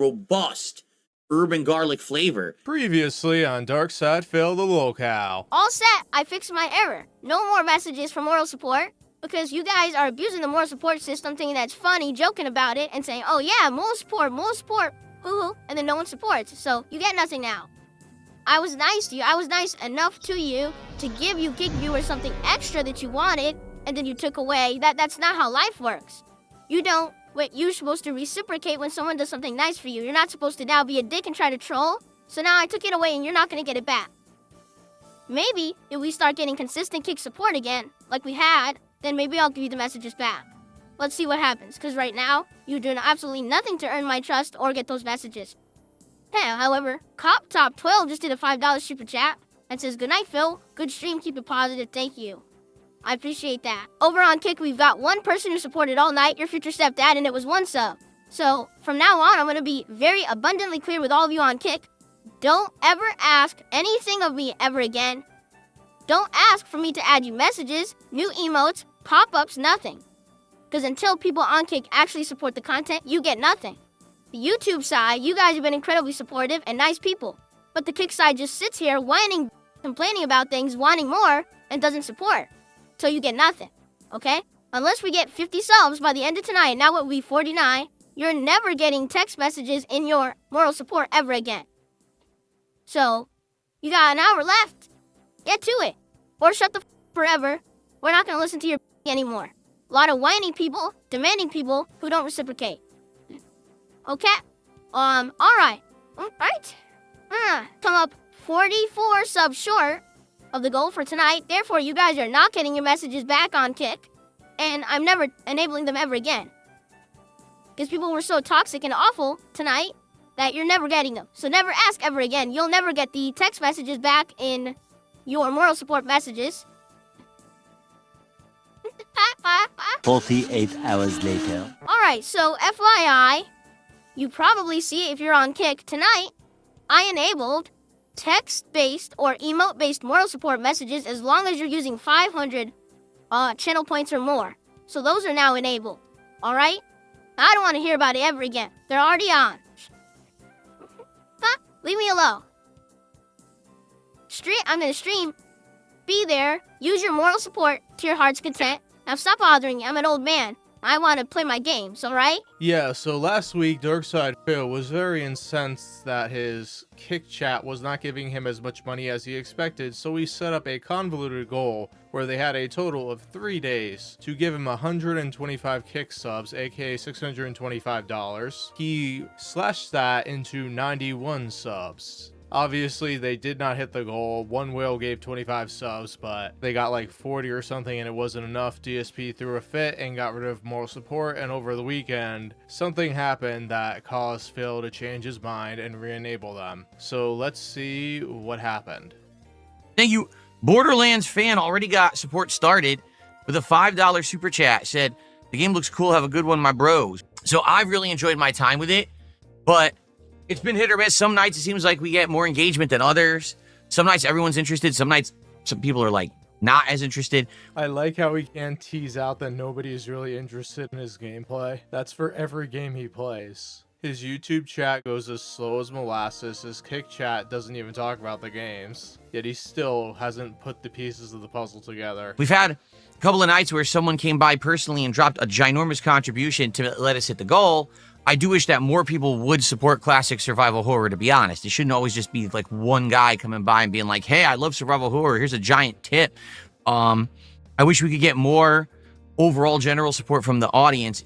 robust urban garlic flavor. Previously on Dark Side Phil the Locale. All set. I fixed my error. No more messages for moral support because you guys are abusing the moral support system, thinking that's funny, joking about it, and saying, oh yeah, moral support, hoo-hoo, and then no one supports. So you get nothing now. I was nice to you. I was nice enough to you to give you Kick viewers something extra that you wanted, and then you took away. That's not how life works. You don't. Wait, you're supposed to reciprocate when someone does something nice for you. You're not supposed to now be a dick and try to troll. So now I took it away and you're not going to get it back. Maybe if we start getting consistent Kick support again, like we had, then maybe I'll give you the messages back. Let's see what happens, because right now, you're doing absolutely nothing to earn my trust or get those messages. Hey, however, Cop Top 12 just did a $5 super chat and says, good night, Phil. Good stream, keep it positive, thank you. I appreciate that. Over on Kick, we've got one person who supported all night, your future stepdad, and it was 1 sub. So, from now on, I'm going to be very abundantly clear with all of you on Kick. Don't ever ask anything of me ever again. Don't ask for me to add you messages, new emotes, pop-ups, nothing. Because until people on Kick actually support the content, you get nothing. The YouTube side, you guys have been incredibly supportive and nice people. But the Kick side just sits here whining, complaining about things, wanting more, and doesn't support. So you get nothing, okay? Unless we get 50 subs by the end of tonight, now it will be 49, you're never getting text messages in your moral support ever again. So, you got an hour left. Get to it. Or shut the forever. We're not going to listen to your anymore. A lot of whining people, demanding people who don't reciprocate. Okay? Alright. Alright. Come up 44 subs short of the goal for tonight. Therefore, you guys are not getting your messages back on Kick. And I'm never enabling them ever again. Because people were so toxic and awful tonight that you're never getting them. So never ask ever again. You'll never get the text messages back in your moral support messages. 48 hours later. Alright, so FYI, you probably see if you're on Kick tonight, I enabled text-based or emote-based moral support messages as long as you're using 500 channel points or more. So those are now enabled. Alright? I don't want to hear about it ever again. They're already on. Leave me alone. I'm going to stream. Be there. Use your moral support to your heart's content. Now stop bothering me. I'm an old man. I want to play my games, alright? Yeah, so last week, Darkside Phil was very incensed that his Kick chat was not giving him as much money as he expected, so he set up a convoluted goal where they had a total of 3 days to give him 125 Kick subs, aka $625. He slashed that into 91 subs. Obviously, they did not hit the goal. One whale gave 25 subs, but they got like 40 or something, and it wasn't enough. DSP threw a fit and got rid of moral support, and over the weekend, something happened that caused Phil to change his mind and re-enable them. So let's see what happened. Thank you. Borderlands fan already got support started with a $5 super chat. Said, the game looks cool. Have a good one, my bros. So I've really enjoyed my time with it, but it's been hit or miss. Some nights it seems like we get more engagement than others. Some nights everyone's interested. Some nights some people are like not as interested. I like how he can tease out that nobody is really interested in his gameplay. That's for every game he plays. His YouTube chat goes as slow as molasses. His Kick chat doesn't even talk about the games. Yet he still hasn't put the pieces of the puzzle together. We've had a couple of nights where someone came by personally and dropped a ginormous contribution to let us hit the goal. I do wish that more people would support classic survival horror, to be honest. It shouldn't always just be like one guy coming by and being like, hey, I love survival horror. Here's a giant tip. I wish we could get more overall general support from the audience,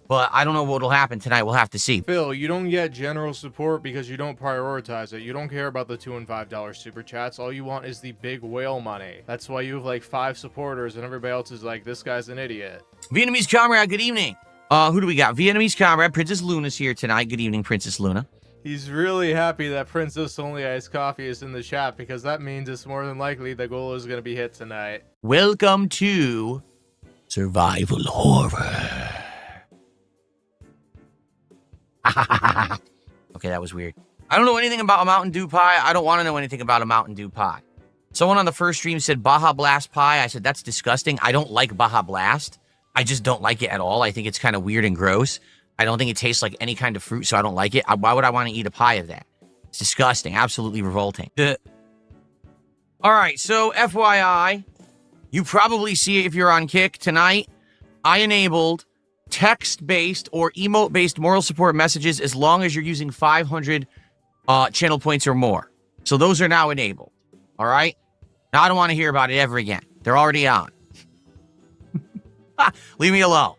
but I don't know what will happen tonight. We'll have to see. Phil, you don't get general support because you don't prioritize it. You don't care about the $2 and $5 super chats. All you want is the big whale money. That's why you have like 5 supporters and everybody else is like, this guy's an idiot. Vietnamese comrade, good evening. Who do we got? Vietnamese comrade, Princess Luna's here tonight. Good evening, Princess Luna. He's really happy that Princess Only Iced Coffee is in the chat because that means it's more than likely the goal is going to be hit tonight. Welcome to survival horror. Okay, that was weird. I don't know anything about a Mountain Dew pie. I don't want to know anything about a Mountain Dew pie. Someone on the first stream said Baja Blast pie. I said, that's disgusting. I don't like Baja Blast. I just don't like it at all. I think it's kind of weird and gross. I don't think it tastes like any kind of fruit, so I don't like it. Why would I want to eat a pie of that? It's disgusting. Absolutely revolting. All right, so FYI, you probably see it if you're on Kick tonight. I enabled text-based or emote-based moral support messages as long as you're using 500 channel points or more. So those are now enabled. All right? Now I don't want to hear about it ever again. They're already on. Leave me alone.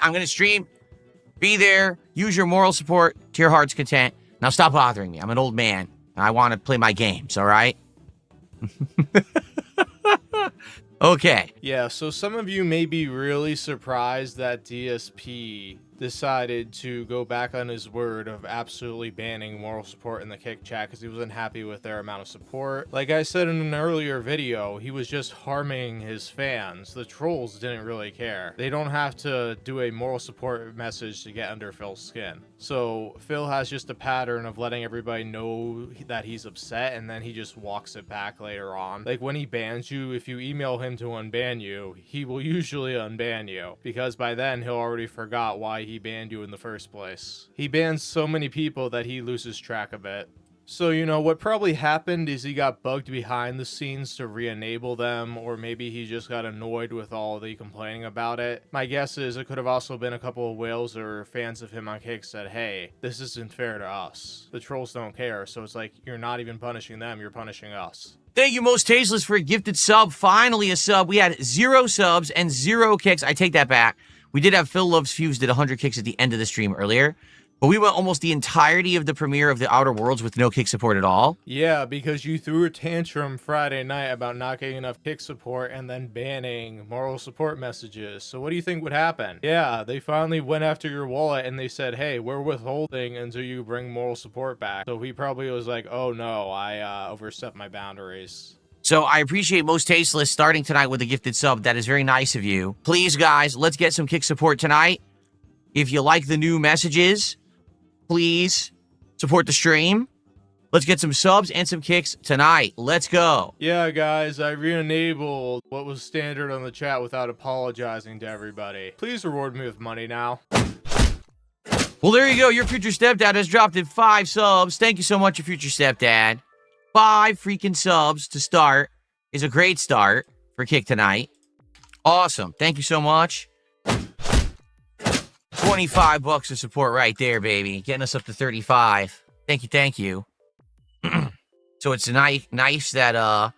I'm going to stream. Be there. Use your moral support to your heart's content. Now stop bothering me. I'm an old man. And I want to play my games, all right? Okay. Yeah, so some of you may be really surprised that DSP decided to go back on his word of absolutely banning moral support in the Kick chat because he wasn't happy with their amount of support. Like I said in an earlier video, he was just harming his fans. The trolls didn't really care. They don't have to do a moral support message to get under Phil's skin. So Phil has just a pattern of letting everybody know that he's upset, and then he just walks it back later on. Like when he bans you, if you email him to unban you, he will usually unban you because by then he'll already forgot why he banned you in the first place. He bans so many people that he loses track of it. So, you know, what probably happened is he got bugged behind the scenes to re-enable them, or maybe he just got annoyed with all the complaining about it. My guess is it could have also been a couple of whales or fans of him on Kick said, hey, this isn't fair to us. The trolls don't care, so it's like, you're not even punishing them, you're punishing us. Thank you, Most Tasteless, for a gifted sub. Finally a sub. We had 0 subs and 0 kicks. I take that back. We did have Phil Loves Fuse did 100 kicks at the end of the stream earlier, but we went almost the entirety of the premiere of The Outer Worlds with no kick support at all. Yeah, because you threw a tantrum Friday night about not getting enough kick support and then banning moral support messages. So what do you think would happen? Yeah, they finally went after your wallet and they said, hey, we're withholding until you bring moral support back. So he probably was like, oh no, I overstepped my boundaries. So I appreciate Most Tasteless starting tonight with a gifted sub. That is very nice of you. Please, guys, let's get some kick support tonight. If you like the new messages, please support the stream. Let's get some subs and some kicks tonight. Let's go. Yeah, guys, I re-enabled what was standard on the chat without apologizing to everybody. Please reward me with money now. Well, there you go. Your future stepdad has dropped in 5 subs. Thank you so much, your future stepdad. 5 freaking subs to start is a great start for Kick tonight. Awesome. Thank you so much. 25 bucks of support right there, baby. Getting us up to 35. Thank you, thank you. So it's nice that that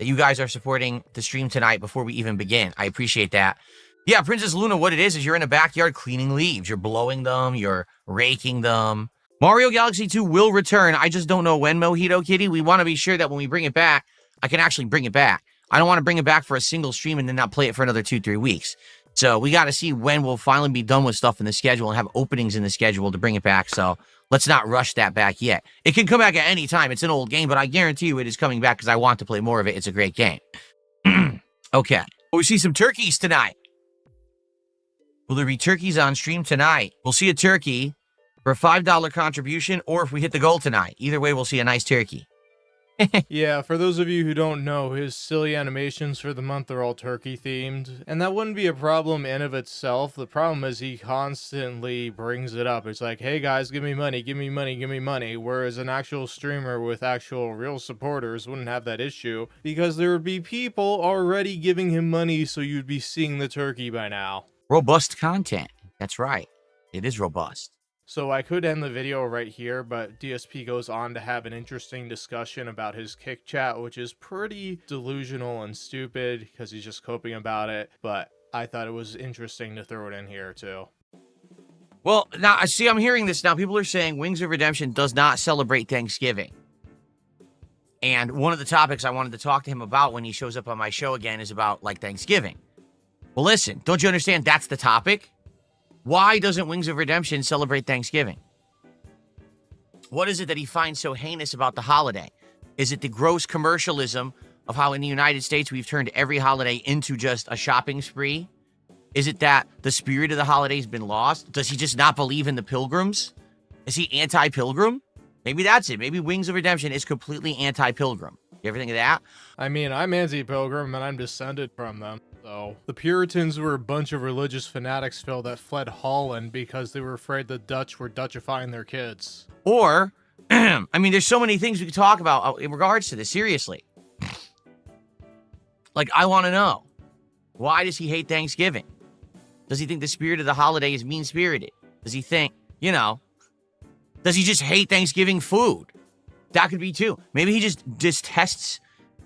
you guys are supporting the stream tonight before we even begin. I appreciate that. Yeah, Princess Luna, what it is you're in a backyard cleaning leaves. You're blowing them, you're raking them. Mario Galaxy 2 will return. I just don't know when, Mojito Kitty. We want to be sure that when we bring it back, I can actually bring it back. I don't want to bring it back for a single stream and then not play it for another 2-3 weeks. So we got to see when we'll finally be done with stuff in the schedule and have openings in the schedule to bring it back. So let's not rush that back yet. It can come back at any time. It's an old game, but I guarantee you it is coming back because I want to play more of it. It's a great game. Okay. Well, we see some turkeys tonight. Will there be turkeys on stream tonight? We'll see a turkey for a $5 contribution, or if we hit the goal tonight. Either way, we'll see a nice turkey. Yeah, for those of you who don't know, his silly animations for the month are all turkey themed, and that wouldn't be a problem in of itself. The problem is he constantly brings it up. It's like, hey guys, give me money, give me money, give me money, whereas an actual streamer with actual real supporters wouldn't have that issue, because there would be people already giving him money, so you'd be seeing the turkey by now. Robust content. That's right. It is robust. So I could end the video right here, but DSP goes on to have an interesting discussion about his Kick chat, which is pretty delusional and stupid because he's just coping about it. But I thought it was interesting to throw it in here too. Well, now, I see I'm hearing this now. People are saying Wings of Redemption does not celebrate Thanksgiving. And one of the topics I wanted to talk to him about when he shows up on my show again is about, like, Thanksgiving. Well, listen, don't you understand that's the topic? Why doesn't Wings of Redemption celebrate Thanksgiving? What is it that he finds so heinous about the holiday? Is it the gross commercialism of how in the United States we've turned every holiday into just a shopping spree? Is it that the spirit of the holiday has been lost? Does he just not believe in the pilgrims? Is he anti-pilgrim? Maybe that's it. Maybe Wings of Redemption is completely anti-pilgrim. You ever think of that? I mean, I'm anti-pilgrim and I'm descended from them. though. The Puritans were a bunch of religious fanatics, Phil, that fled Holland because they were afraid the Dutch were Dutchifying their kids. Or, I mean, there's so many things we could talk about in regards to this, seriously. Like, I want to know, why does he hate Thanksgiving? Does he think the spirit of the holiday is mean-spirited? Does he think, you know, does he just hate Thanksgiving food? That could be too. Maybe he just detests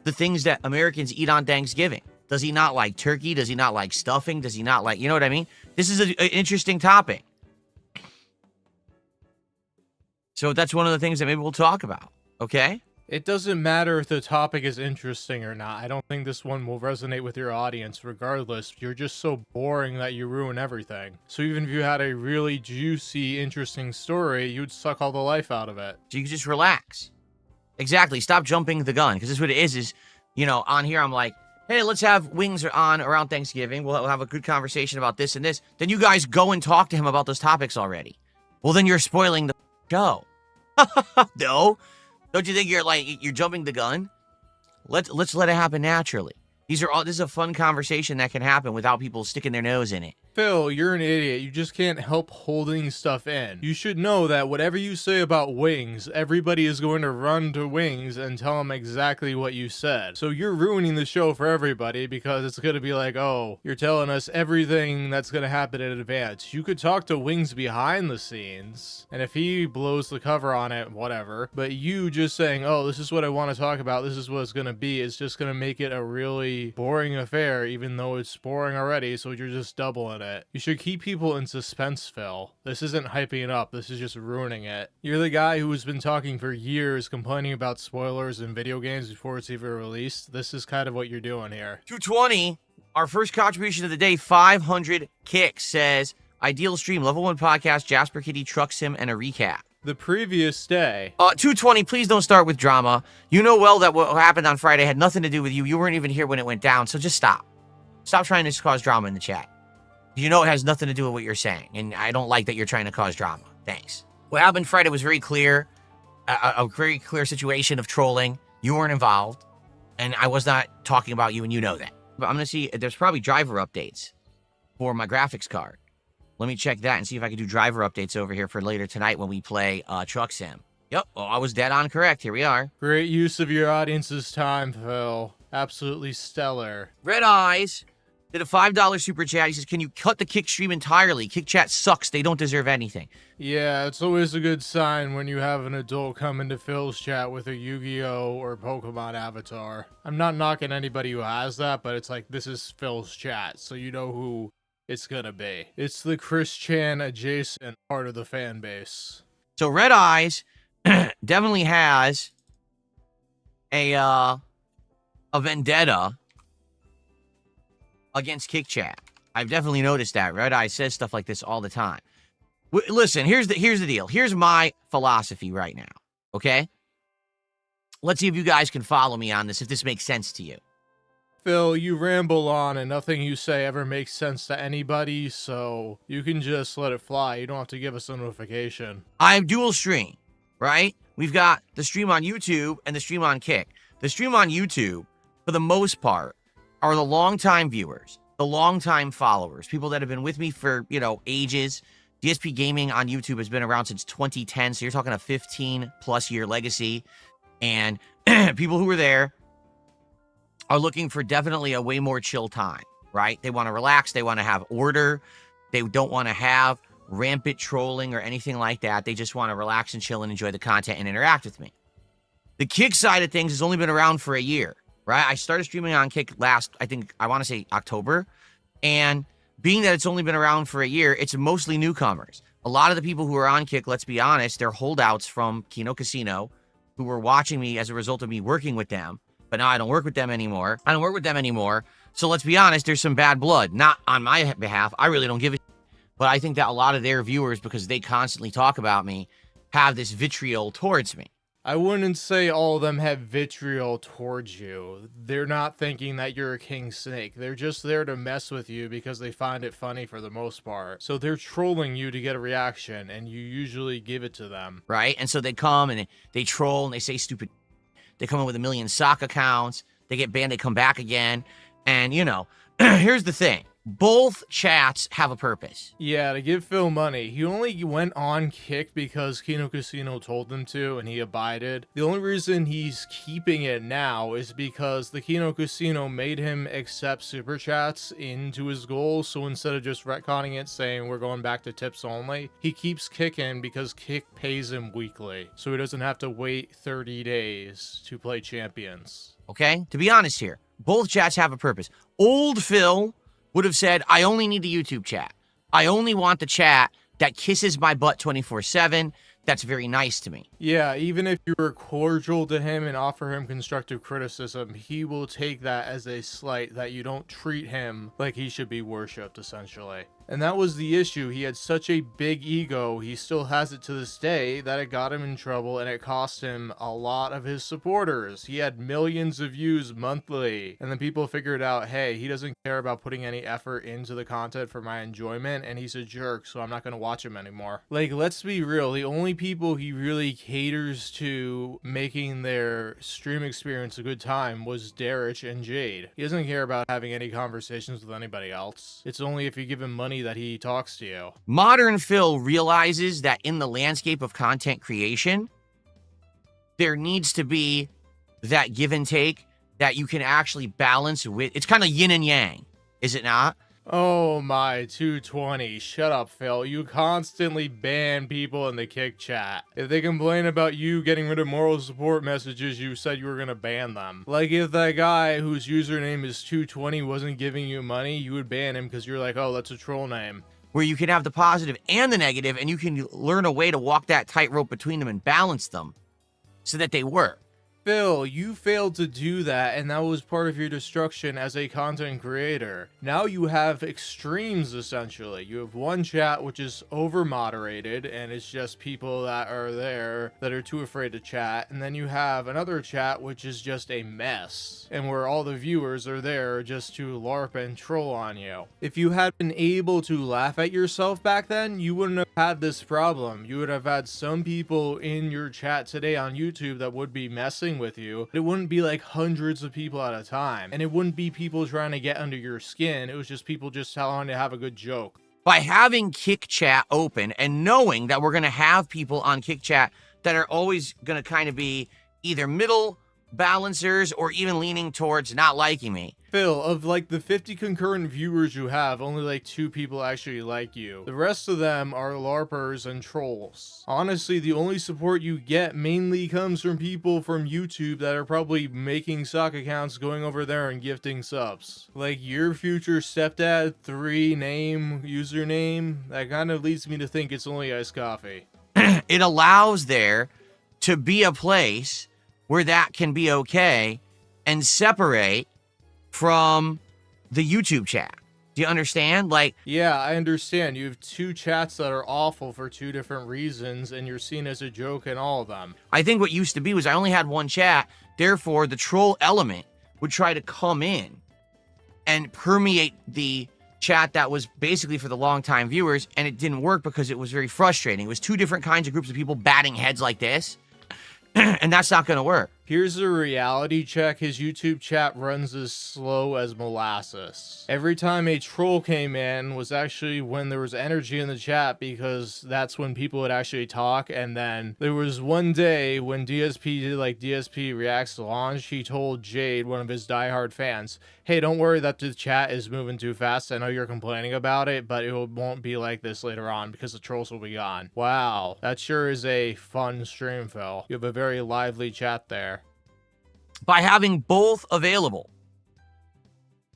the things that Americans eat on Thanksgiving. Does he not like turkey? Does he not like stuffing? Does he not like, you know what I mean? This is an interesting topic. So that's one of the things that maybe we'll talk about, okay? It doesn't matter if the topic is interesting or not. I don't think this one will resonate with your audience regardless. You're just so boring that you ruin everything. So even if you had a really juicy, interesting story, you'd suck all the life out of it. So you can just relax. Exactly. Stop jumping the gun. Because this is what it is, you know, on here I'm like, hey, let's have wings on around Thanksgiving. We'll have a good conversation about this and this. Then you guys go and talk to him about those topics already. Well, then you're spoiling the show. No. Don't you think you're jumping the gun? Let's let it happen naturally. This is a fun conversation that can happen without people sticking their nose in it. Phil, you're an idiot. You just can't help holding stuff in. You should know that whatever you say about wings, everybody is going to run to wings and tell them exactly what you said. So you're ruining the show for everybody because it's going to be like, oh, you're telling us everything that's going to happen in advance. You could talk to Wings behind the scenes, and if he blows the cover on it, whatever. But you just saying, oh, this is what I want to talk about, this is what it's going to be, is just going to make it a really boring affair, even though it's boring already, so you're just doubling it. You should keep people in suspense, Phil. This isn't hyping it up, this is just ruining it. You're the guy who has been talking for years, complaining about spoilers in video games before it's even released. This is kind of what you're doing here. 220, our first contribution of the day, 500 kicks, says, Ideal Stream, Level 1 Podcast, Jasper Kitty, Truck Sim, and a recap. The previous day. 220, please don't start with drama. You know well that what happened on Friday had nothing to do with you. You weren't even here when it went down, so just stop. Stop trying to cause drama in the chat. You know it has nothing to do with what you're saying, and I don't like that you're trying to cause drama. Thanks. What happened Friday was very clear, a very clear situation of trolling. You weren't involved, and I was not talking about you, and you know that. But I'm going to see, there's probably driver updates for my graphics card. Let me check that and see if I can do driver updates over here for later tonight when we play Truck Sim. Yep, well, I was dead on correct. Here we are. Great use of your audience's time, Phil. Absolutely stellar. Red Eyes did a $5 super chat. He says, can you cut the Kick stream entirely? Kick chat sucks. They don't deserve anything. Yeah, it's always a good sign when you have an adult come into Phil's chat with a Yu-Gi-Oh! Or Pokemon avatar. I'm not knocking anybody who has that, but it's like, this is Phil's chat, so you know who it's gonna be. It's the Chris Chan adjacent part of the fan base. So Red Eyes definitely has a vendetta against Kick Chat. I've definitely noticed that. Red Eye says stuff like this all the time. Listen, here's the deal. Here's my philosophy right now, okay? Let's see if you guys can follow me on this, if this makes sense to you. Phil, you ramble on and nothing you say ever makes sense to anybody, so you can just let it fly. You don't have to give us a notification. I'm dual stream, right? We've got the stream on YouTube and the stream on Kick. The stream on YouTube, for the most part, are the longtime viewers, the longtime followers, people that have been with me for, you know, ages. DSPgaming on YouTube has been around since 2010, so you're talking a 15-plus year legacy. And people who are there are looking for definitely a way more chill time, right? They want to relax. They want to have order. They don't want to have rampant trolling or anything like that. They just want to relax and chill and enjoy the content and interact with me. The Kick side of things has only been around for a year, right? I started streaming on Kick last, I want to say October. And being that it's only been around for a year, it's mostly newcomers. A lot of the people who are on Kick, let's be honest, they're holdouts from Kino Casino who were watching me as a result of me working with them. But now I don't work with them anymore. So let's be honest, there's some bad blood. Not on my behalf. I really don't give a shit. But I think that a lot of their viewers, because they constantly talk about me, have this vitriol towards me. I wouldn't say all of them have vitriol towards you. They're not thinking that you're a king snake. They're just there to mess with you because they find it funny for the most part. So they're trolling you to get a reaction, and you usually give it to them. Right? And so they come and they troll and they say stupid. They come in with 1 million sock accounts. They get banned. They come back again. And, you know, Here's the thing. Both chats have a purpose. Yeah, to give Phil money. He only went on Kick because Kino Casino told him to, and he abided. The only reason he's keeping it now is because the Kino Casino made him accept super chats into his goals, so instead of just retconning it saying we're going back to tips only, he keeps kicking because Kick pays him weekly, so he doesn't have to wait 30 days to play champions. Okay? To be honest here, both chats have a purpose. Old Phil would have said, I only need the YouTube chat. I only want the chat that kisses my butt 24/7. That's very nice to me. Yeah, even if you were cordial to him and offer him constructive criticism, he will take that as a slight that you don't treat him like he should be worshipped, essentially. And that was the issue. He had such a big ego, he still has it to this day, that it got him in trouble and it cost him a lot of his supporters. He had millions of views monthly. And then people figured out, hey, he doesn't care about putting any effort into the content for my enjoyment, and he's a jerk, so I'm not going to watch him anymore. Like, let's be real, the only people he really caters to making their stream experience a good time was Darich and Jade. He doesn't care about having any conversations with anybody else. It's only if you give him money that he talks to you. Modern Phil realizes that in the landscape of content creation, there needs to be that give and take that you can actually balance with. It's kind of yin and yang, is it not? Oh my, 220. Shut up, Phil. You constantly ban people in the Kick chat. If they complain about you getting rid of moral support messages, you said you were gonna ban them. Like, if that guy whose username is 220 wasn't giving you money, you would ban him because you're like, oh, that's a troll name. Where you can have the positive and the negative, and you can learn a way to walk that tightrope between them and balance them so that they work. Phil, you failed to do that, and that was part of your destruction as a content creator. Now you have extremes, essentially. You have one chat which is over-moderated, and it's just people that are there that are too afraid to chat, and then you have another chat which is just a mess, and where all the viewers are there just to LARP and troll on you. If you had been able to laugh at yourself back then, you wouldn't have had this problem. You would have had some people in your chat today on YouTube that would be messing with you. It wouldn't be like hundreds of people at a time, and it wouldn't be people trying to get under your skin. It was just people just telling to have a good joke. By having Kick Chat open and knowing that we're going to have people on Kick Chat that are always going to kind of be either middle balancers or even leaning towards not liking me. Phil, of like the 50 concurrent viewers you have, only like 2 people actually like you. The rest of them are LARPers and trolls. Honestly, the only support you get mainly comes from people from YouTube that are probably making sock accounts, going over there and gifting subs. Like your future stepdad 3 name, username, that kind of leads me to think it's only iced coffee. It allows there to be a place where that can be okay and separate from the YouTube chat. Do you understand? Like, yeah, I understand. You have 2 chats that are awful for 2 different reasons, and you're seen as a joke in all of them. I think what used to be was I only had one chat, therefore the troll element would try to come in and permeate the chat that was basically for the long-time viewers, and it didn't work because it was very frustrating. It was 2 different kinds of groups of people batting heads like this, and that's not going to work. Here's a reality check. His YouTube chat runs as slow as molasses. Every time a troll came in was actually when there was energy in the chat, because that's when people would actually talk. And then there was one day when DSP did like DSP Reacts to launch, he told Jade, one of his diehard fans, hey, don't worry that the chat is moving too fast. I know you're complaining about it, but it won't be like this later on because the trolls will be gone. Wow, that sure is a fun stream, Phil. You have a very lively chat there. By having both available,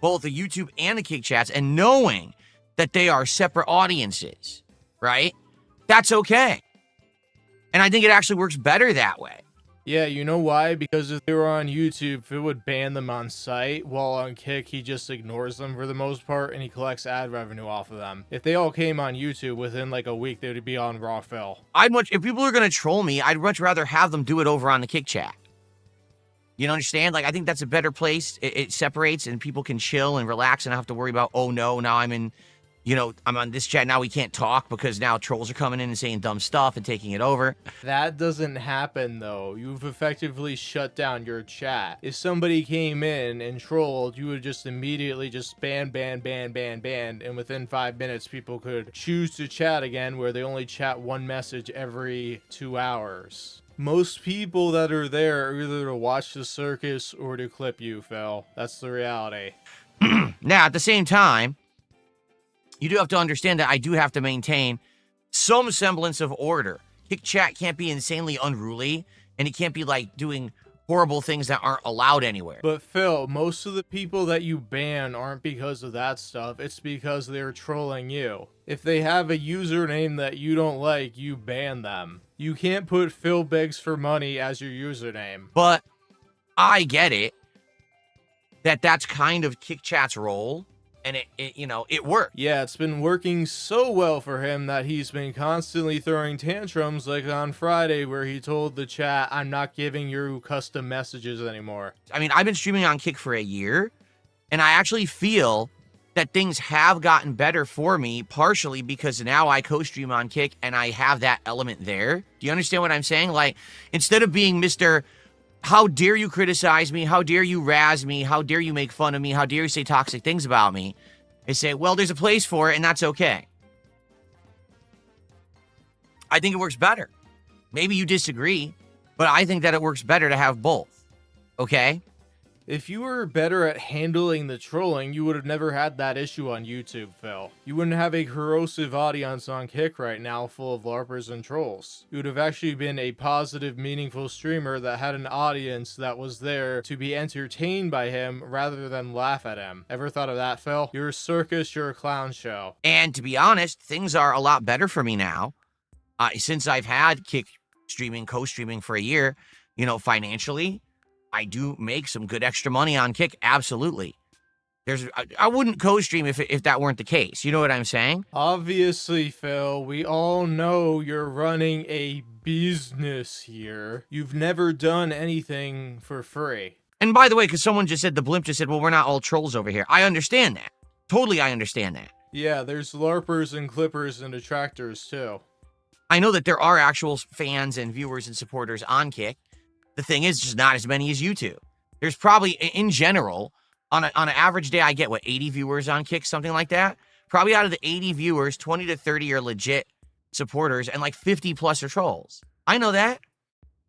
both the YouTube and the Kick chats, and knowing that they are separate audiences, right? That's okay. And I think it actually works better that way. Yeah, you know why? Because if they were on YouTube, it would ban them on site, while on Kick, he just ignores them for the most part, and he collects ad revenue off of them. If they all came on YouTube, within like a week, they would be on Raw Phil. If people are going to troll me, I'd much rather have them do it over on the Kick chat. You know, understand? Like, I think that's a better place. It separates and people can chill and relax and not have to worry about, oh no, now I'm in you know, I'm on this chat now, we can't talk because now trolls are coming in and saying dumb stuff and taking it over. That doesn't happen though. You've effectively shut down your chat. If somebody came in and trolled, you would just immediately just ban, and within 5 minutes people could choose to chat again, where they only chat one message every 2 hours. Most people that are there are either to watch the circus or to clip you, Phil. That's the reality. Now, at the same time, you do have to understand that I do have to maintain some semblance of order. Kick chat can't be insanely unruly, and it can't be like doing horrible things that aren't allowed anywhere. But Phil, most of the people that you ban aren't because of that stuff. It's because they're trolling you. If they have a username that you don't like, you ban them. You can't put Phil Begs for Money as your username. But I get it. That's kind of Kick Chat's role, and it you know, it worked. Yeah, it's been working so well for him that he's been constantly throwing tantrums, like on Friday where he told the chat, I'm not giving you custom messages anymore. I mean, I've been streaming on Kick for a year, and I actually feel that things have gotten better for me, partially because now I co-stream on Kick and I have that element there. Do you understand what I'm saying? Like, instead of being Mr. How dare you criticize me? How dare you razz me? How dare you make fun of me? How dare you say toxic things about me? They say, well, there's a place for it, and that's okay. I think it works better. Maybe you disagree, but I think that it works better to have both. Okay? If you were better at handling the trolling, you would have never had that issue on YouTube, Phil. You wouldn't have a corrosive audience on Kick right now full of LARPers and trolls. You would have actually been a positive, meaningful streamer that had an audience that was there to be entertained by him rather than laugh at him. Ever thought of that, Phil? You're a circus, you're a clown show. And to be honest, things are a lot better for me now. Since I've had Kick streaming, co-streaming for a year, you know, financially, I do make some good extra money on Kick, absolutely. I wouldn't co-stream if that weren't the case. You know what I'm saying? Obviously, Phil, we all know you're running a business here. You've never done anything for free. And by the way, because someone just said, the blimp just said, well, we're not all trolls over here. I understand that. Totally, I understand that. Yeah, there's LARPers and clippers and detractors too. I know that there are actual fans and viewers and supporters on Kick. The thing is, just not as many as YouTube. There's probably, in general, on an average day, I get, 80 viewers on Kick, something like that? Probably out of the 80 viewers, 20 to 30 are legit supporters, and like 50 plus are trolls. I know that.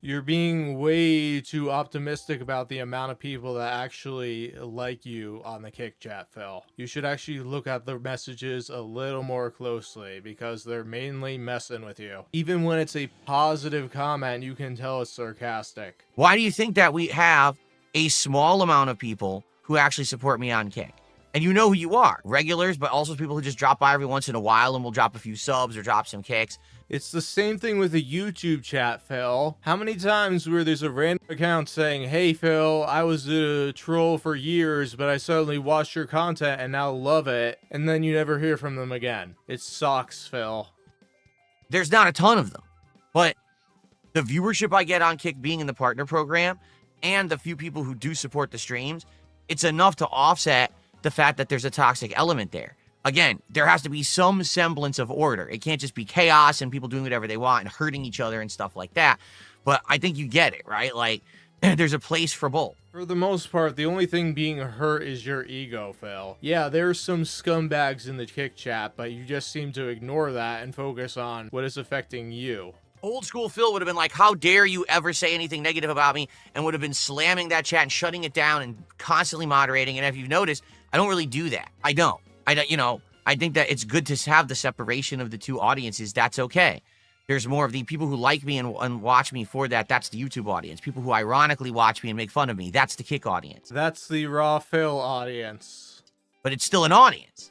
You're being way too optimistic about the amount of people that actually like you on the Kick chat, Phil. You should actually look at the messages a little more closely because they're mainly messing with you. Even when it's a positive comment, you can tell it's sarcastic. Why do you think that we have a small amount of people who actually support me on Kick? And you know who you are. Regulars, but also people who just drop by every once in a while and will drop a few subs or drop some kicks. It's the same thing with a YouTube chat, Phil. How many times where there's a random account saying, hey, Phil, I was a troll for years, but I suddenly watched your content and now love it, and then you never hear from them again. It sucks, Phil. There's not a ton of them, but the viewership I get on Kick being in the partner program and the few people who do support the streams, it's enough to offset the fact that there's a toxic element there. Again, there has to be some semblance of order. It can't just be chaos and people doing whatever they want and hurting each other and stuff like that. But I think you get it, right? Like, there's a place for both. For the most part, the only thing being hurt is your ego, Phil. Yeah, there's some scumbags in the Kick chat, but you just seem to ignore that and focus on what is affecting you. Old school Phil would have been like, how dare you ever say anything negative about me, and would have been slamming that chat and shutting it down and constantly moderating. And if you've noticed, I don't really do that. I don't, you know, I think that it's good to have the separation of the two audiences. That's okay. There's more of the people who like me and watch me for that. That's the YouTube audience. People who ironically watch me and make fun of me. That's the Kick audience. That's the raw Phil audience. But it's still an audience.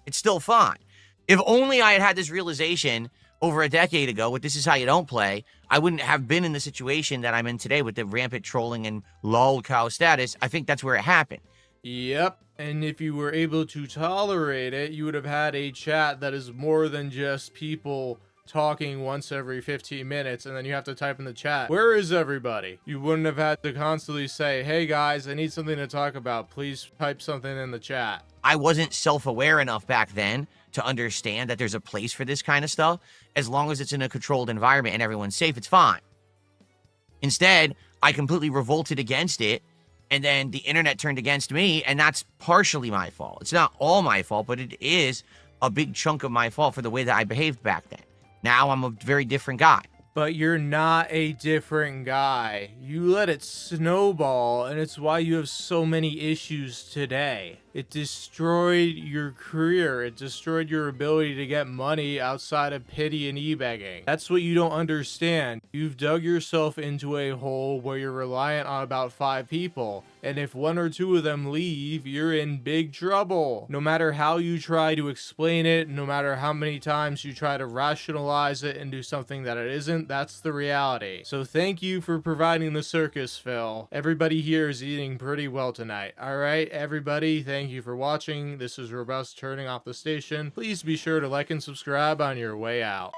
It's still fine. If only I had had this realization over a decade ago with This Is How You Don't Play, I wouldn't have been in the situation that I'm in today with the rampant trolling and lol cow status. I think that's where it happened. Yep. And if you were able to tolerate it, you would have had a chat that is more than just people talking once every 15 minutes and then you have to type in the chat, "Where is everybody?" You wouldn't have had to constantly say, "Hey guys, I need something to talk about. Please type something in the chat." I wasn't self-aware enough back then to understand that there's a place for this kind of stuff. As long as it's in a controlled environment and everyone's safe, it's fine. Instead, I completely revolted against it, and then the internet turned against me, and that's partially my fault. It's not all my fault, but it is a big chunk of my fault for the way that I behaved back then. Now I'm a very different guy. But you're not a different guy. You let it snowball, and it's why you have so many issues today. It destroyed your career. It destroyed your ability to get money outside of pity and e-begging. That's what you don't understand. You've dug yourself into a hole where you're reliant on about 5 people. And if 1 or 2 of them leave, you're in big trouble. No matter how you try to explain it, no matter how many times you try to rationalize it into something that it isn't, that's the reality. So thank you for providing the circus, Phil. Everybody here is eating pretty well tonight. Alright, everybody, thank you for watching. This is Robust turning off the station. Please be sure to like and subscribe on your way out.